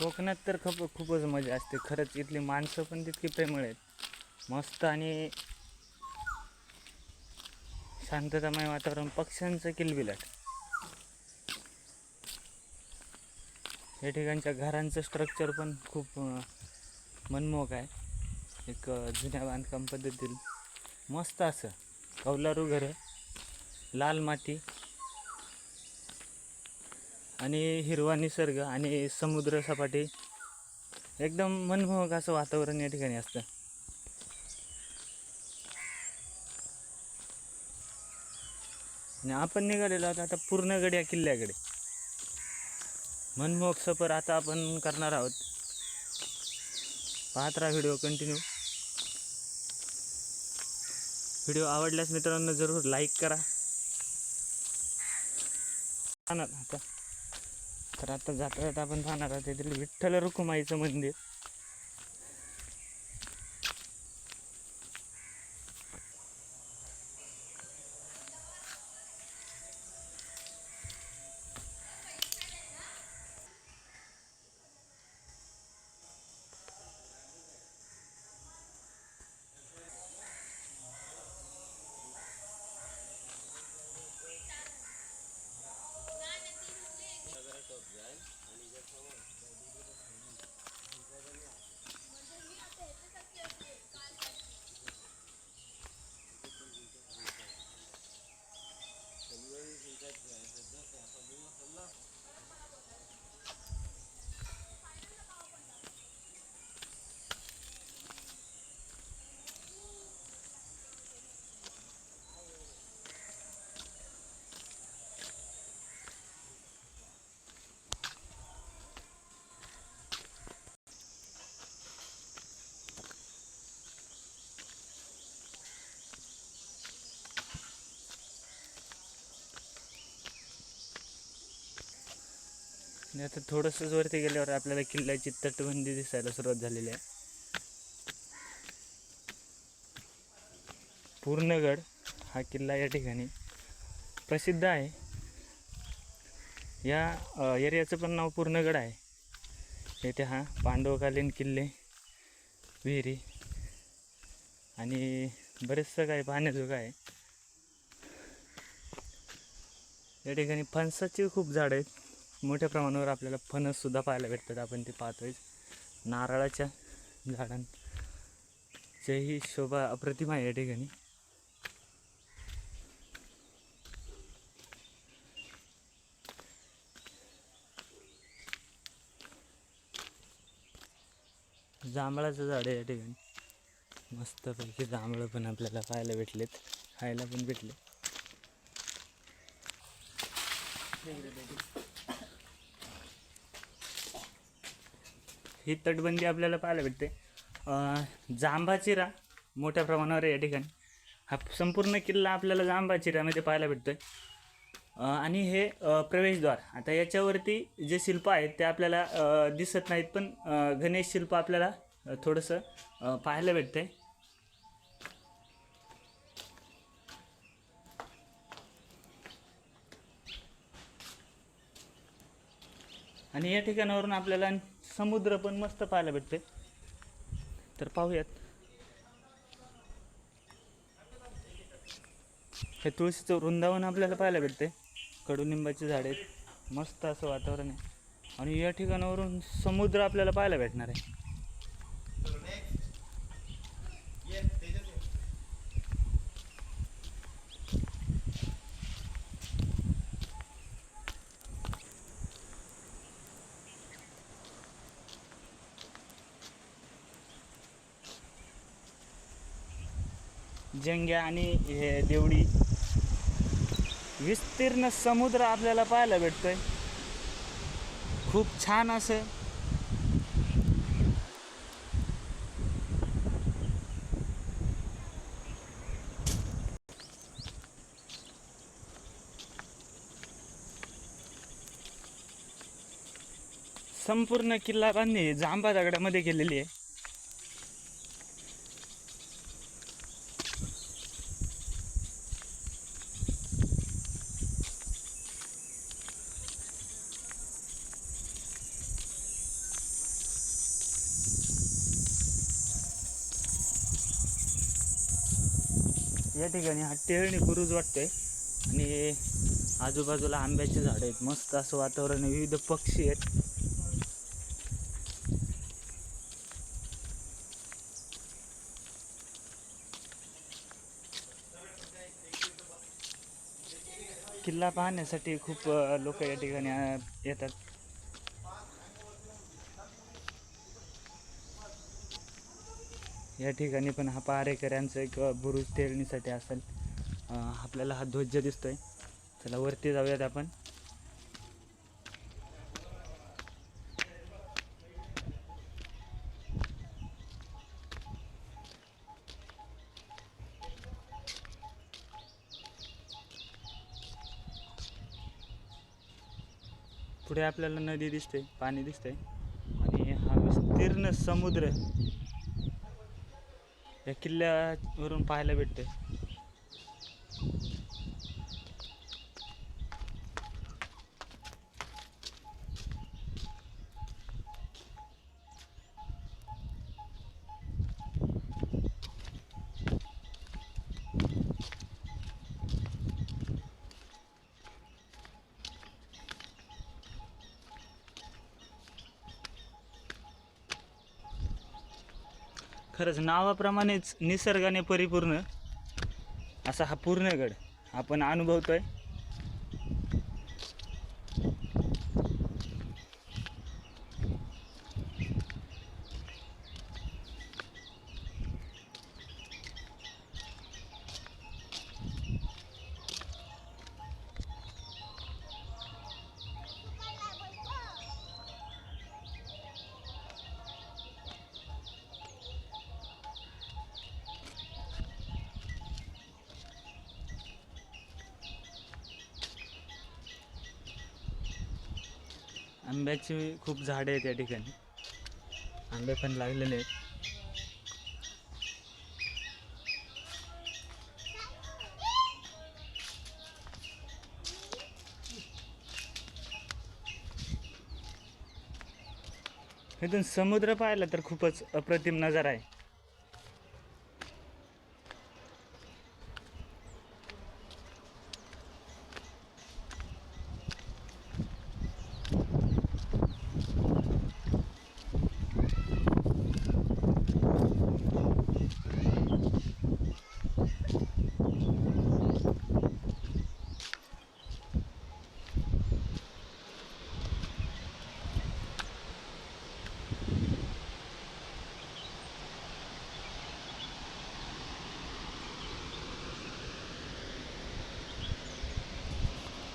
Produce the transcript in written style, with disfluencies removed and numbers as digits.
कोकणात तर खूपच मजा असते खरंच. इथली माणसं पण तितकी प्रेमळ आहेत, मस्त आणि शांततामय वातावरण, पक्ष्यांचं किलबिलाट. या ठिकाणच्या घरांचं स्ट्रक्चर पण खूप मनमोहक आहे. एक जुन्या बांधकाम पद्धतीतील मस्त असं कौलारू घरं, लाल माती आणि हिरवा निसर्ग आणि समुद्र सपाटी, एकदम मनमोहक असं वातावरण या ठिकाणी असतं. आणि आपण निघालेलो आहोत आता पूर्णगड या किल्ल्याकडे. मनमोहक सफर आता आपण करणार आहोत. पाहत राहा व्हिडिओ कंटिन्यू. व्हिडिओ आवडल्यास मित्रांनो जरूर लाईक करा. आता तर आता जाता जाता आपण पाहणार आहोत तेथील विठ्ठल रखुमाईचं मंदिर. आणि आता थोडंसंच वरती गेल्यावर आपल्याला किल्ल्याची तटबंदी दिसायला सुरुवात झालेली आहे. पूर्णगड हा किल्ला या ठिकाणी प्रसिद्ध आहे. या एरियाचं पण नाव पूर्णगड आहे. येथे हा पांडवकालीन किल्ले, विहिरी आणि बरेचसं काही पाहण्याजोगं आहे. या ठिकाणी फणसाची खूप झाडं आहेत. मोठ्या प्रमाणावर आपल्याला फणससुद्धा पाहायला भेटतात. आपण ते पाहतोय. नारळाच्या झाडांचीही शोभा अप्रतिम आहे या ठिकाणी. जांभळाचं झाड आहे या ठिकाणी. मस्तपैकी जांभळं पण आपल्याला पाहायला भेटलेत, खायला पण भेटले. ही तटबंदी आपल्याला पाहायला भेटते. जांबाचिरा मोठ्या प्रमाणावर या ठिकाणी. हा संपूर्ण किल्ला आपल्याला जांबाचिऱ्यामध्ये पाहायला भेटतोय. आणि हे प्रवेशद्वार. आता याच्यावरती जे शिल्प आहेत ते आपल्याला दिसत नाहीत, पण गणेश शिल्प आपल्याला थोडंसं पाहायला भेटतंय. आणि या ठिकाणावरून आपल्याला समुद्र पण मस्त पाहायला भेटते. तर पाहूयात. हे तुळशीचं वृंदावन आपल्याला पाहायला भेटते. कडुनिंबाची झाडे आहेत, मस्त असं वातावरण आहे. आणि या ठिकाणावरून समुद्र आपल्याला पाहायला भेटणार आहे. जंग्या आणि हे देवडी, विस्तीर्ण समुद्र आपल्याला पाहायला भेटतोय. खूप छान असं संपूर्ण किल्ला बांधणी जांभा दगडामध्ये केलेली आहे. या ठिकाणी हा टेहळणी बुरुज वाटतोय आणि आजूबाजूला आंब्याची झाडं आहेत. मस्त असं वातावरण आहे. विविध पक्षी आहेत. किल्ला पाहण्यासाठी खूप लोक या ठिकाणी येतात. या ठिकाणी पण हा पहारेकऱ्यांचा एक बुरुज टेरणीसाठी असेल. आपल्याला हा ध्वज दिसतोय. चला वरती जाऊयात आपण. पुढे आपल्याला नदी दिसते, पाणी दिसते आणि हा विस्तीर्ण समुद्र या किल्ल्यावरून पाहायला भेटते. खरंच नावाप्रमाणेच निसर्गाने परिपूर्ण असा हा पूर्णगड आपण अनुभवतोय. आंब्याची खूप झाडे आहेत या ठिकाणी. आंबे पण लागलेले आहेत. इथून समुद्र पाहिला तर खूपच अप्रतिम नजारा आहे.